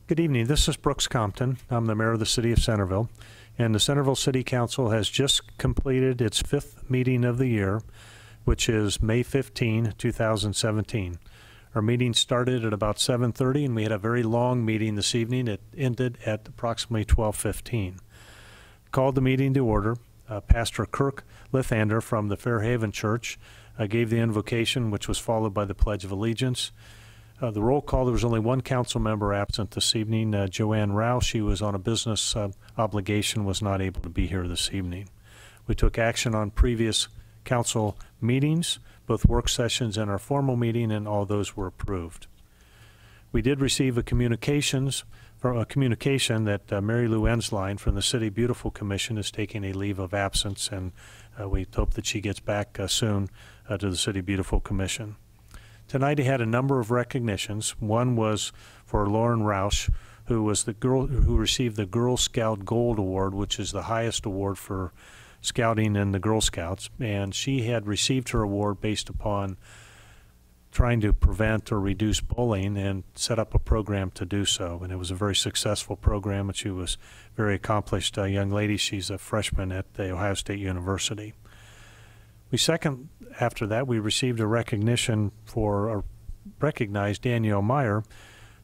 Good evening. This is Brooks Compton. I'm the mayor of the city of Centerville, and the Centerville City Council has just completed its 5th meeting of the year, which is May 15, 2017. Our meeting started at about 7:30, and we had a very long meeting this evening. It ended at approximately 12:15. Called the meeting to order. Pastor Kirk Lithander from the Fairhaven Church gave the invocation, which was followed by the Pledge of Allegiance. The roll call, there was only one council member absent this evening, Joanne Rao. She was on a business obligation, was not able to be here this evening. We took action on previous council meetings, both work sessions and our formal meeting, and all those were approved. We did receive a communication that Mary Lou Ensline from the City Beautiful Commission is taking a leave of absence, and we hope that she gets back soon to the City Beautiful Commission. Tonight he had a number of recognitions. One was for Lauren Roush, who was the girl who received the Girl Scout Gold Award, which is the highest award for scouting in the Girl Scouts, and she had received her award based upon trying to prevent or reduce bullying and set up a program to do so. And it was a very successful program, and she was a very accomplished young lady. She's a freshman at the Ohio State University. After that, we received a recognition for recognized Danielle Meyer,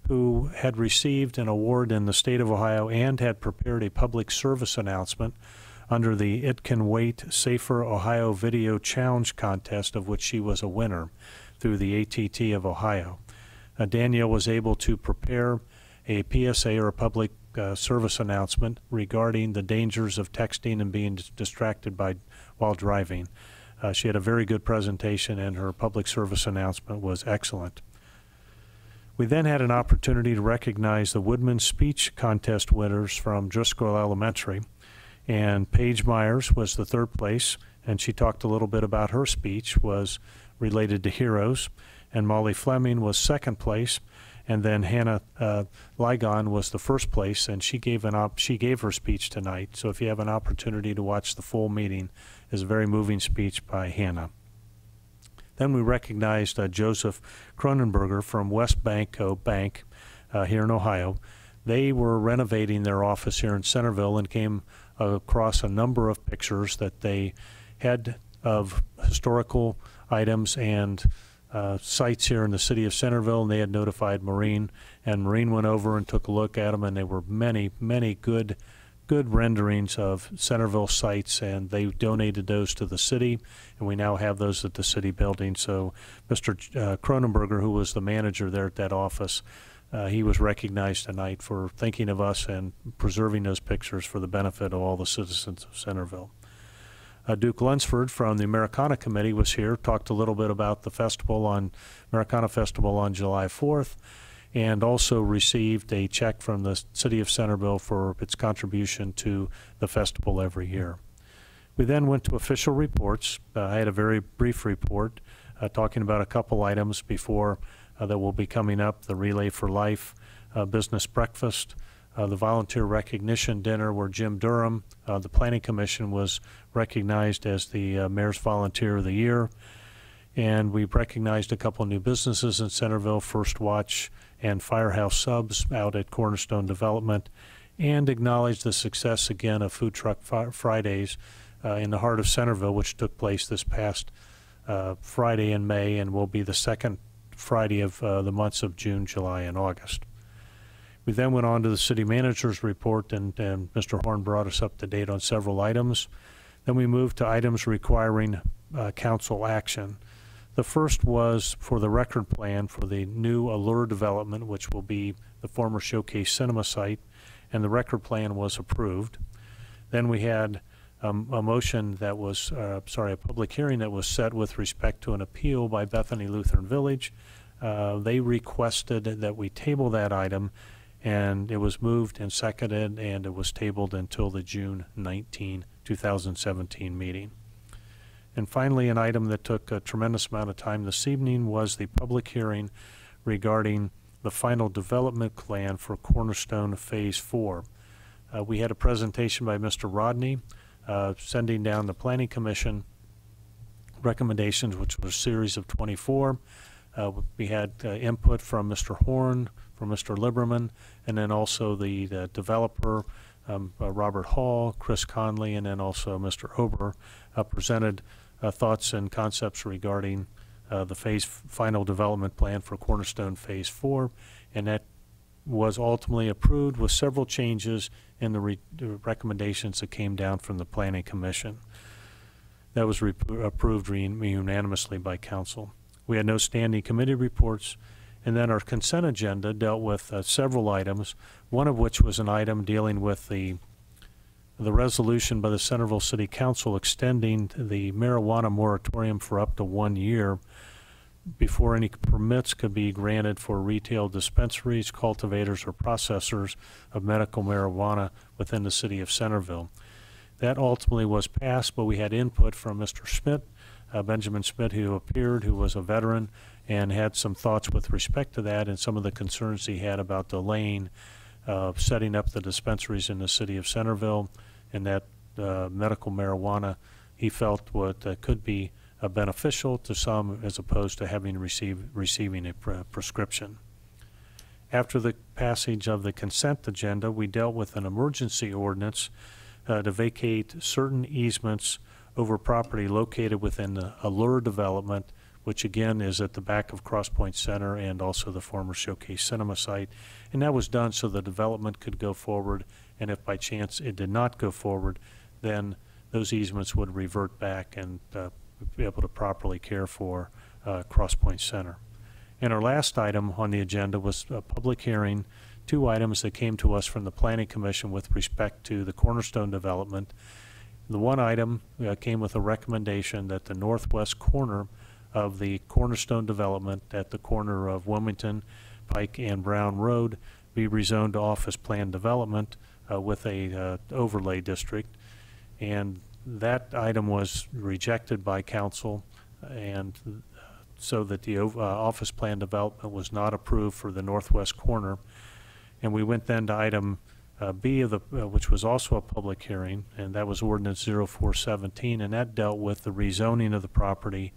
who had received an award in the state of Ohio and had prepared a public service announcement under the It Can Wait Safer Ohio Video Challenge contest, of which she was a winner through the ATT of Ohio. Danielle was able to prepare a PSA, or a public service announcement, regarding the dangers of texting and being distracted while driving. She had a very good presentation, and her public service announcement was excellent. We then had an opportunity to recognize the Woodman Speech Contest winners from Driscoll Elementary, and Paige Myers was the 3rd place, and she talked a little bit about her speech, was related to heroes, and Molly Fleming was 2nd place, and then Hannah Ligon was the 1st place, and she gave her speech tonight. So if you have an opportunity to watch the full meeting, it's a very moving speech by Hannah. Then we recognized Joseph Cronenberger from West Banco Bank here in Ohio. They were renovating their office here in Centerville and came across a number of pictures that they had of historical items and sites here in the city of Centerville, and they had notified Maureen, and Maureen went over and took a look at them, and they were many good renderings of Centerville sites, and they donated those to the city, and we now have those at the city building. So Mr. Cronenberger, who was the manager there at that office, he was recognized tonight for thinking of us and preserving those pictures for the benefit of all the citizens of Centerville. Duke Lunsford from the Americana Committee was here, talked a little bit about the Americana Festival on July 4th, and also received a check from the city of Centerville for its contribution to the festival every year. We then went to official reports. I had a very brief report talking about a couple items before that will be coming up: the Relay for Life business breakfast, the volunteer recognition dinner where Jim Durham, the Planning Commission, was recognized as the Mayor's Volunteer of the Year. And we recognized a couple new businesses in Centerville, First Watch and Firehouse Subs out at Cornerstone Development, and acknowledged the success again of Food Truck Fridays in the heart of Centerville, which took place this past Friday in May and will be the 2nd Friday of the months of June, July, and August. We then went on to the city manager's report, and Mr. Horn brought us up to date on several items. Then we moved to items requiring council action. The first was for the record plan for the new Allure development, which will be the former Showcase Cinema site, and the record plan was approved. Then we had a motion that was, a public hearing that was set with respect to an appeal by Bethany Lutheran Village. They requested that we table that item, and it was moved and seconded, and it was tabled until the June 19, 2017 meeting. And finally, an item that took a tremendous amount of time this evening was the public hearing regarding the final development plan for Cornerstone Phase 4. We had a presentation by Mr. Rodney sending down the Planning Commission recommendations, which was a series of 24. We had input from Mr. Horn for Mr. Liberman, and then also the developer, Robert Hall, Chris Conley, and then also Mr. Ober presented thoughts and concepts regarding the final development plan for Cornerstone Phase 4, and that was ultimately approved with several changes in the recommendations that came down from the Planning Commission. That was approved unanimously by Council. We had no standing committee reports, and then our consent agenda dealt with several items, one of which was an item dealing with the resolution by the Centerville City Council extending the marijuana moratorium for up to 1 year before any permits could be granted for retail dispensaries, cultivators, or processors of medical marijuana within the city of Centerville. That ultimately was passed, but we had input from Mr. Schmidt, Benjamin Schmidt, who appeared, who was a veteran, and had some thoughts with respect to that and some of the concerns he had about delaying setting up the dispensaries in the city of Centerville, and that medical marijuana he felt could be beneficial to some as opposed to having receiving a prescription. After the passage of the consent agenda, we dealt with an emergency ordinance to vacate certain easements over property located within the Allure development, which again is at the back of Cross Point Center and also the former Showcase Cinema site. And that was done so the development could go forward, and if by chance it did not go forward, then those easements would revert back and be able to properly care for Cross Point Center. And our last item on the agenda was a public hearing, 2 items that came to us from the Planning Commission with respect to the Cornerstone development. The one item came with a recommendation that the northwest corner of the Cornerstone development at the corner of Wilmington, Pike, and Brown Road be rezoned to office plan development with a overlay district. And that item was rejected by Council, and so that the office plan development was not approved for the northwest corner. And we went then to item B of the which was also a public hearing, and that was ordinance 0417, and that dealt with the rezoning of the property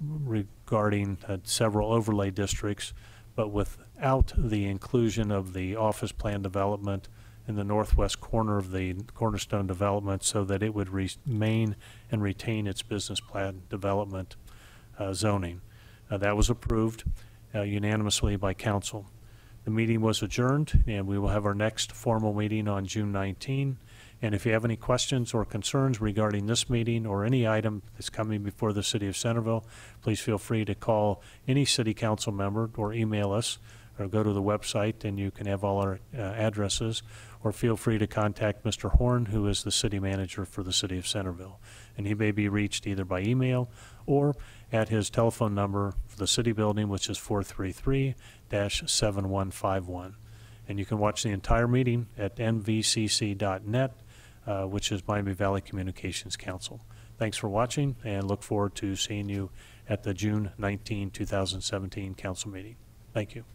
regarding several overlay districts, but without the inclusion of the office plan development in the northwest corner of the Cornerstone development, so that it would remain and retain its business plan development zoning. That was approved unanimously by Council. The meeting was adjourned, and we will have our next formal meeting on June 19. And if you have any questions or concerns regarding this meeting or any item that's coming before the City of Centerville, please feel free to call any City Council member or email us, or go to the website and you can have all our addresses, or feel free to contact Mr. Horn, who is the City Manager for the City of Centerville. And he may be reached either by email or at his telephone number for the City Building, which is 433-7151. And you can watch the entire meeting at nvcc.net, which is Miami Valley Communications Council. Thanks for watching, and look forward to seeing you at the June 19, 2017 Council meeting. Thank you.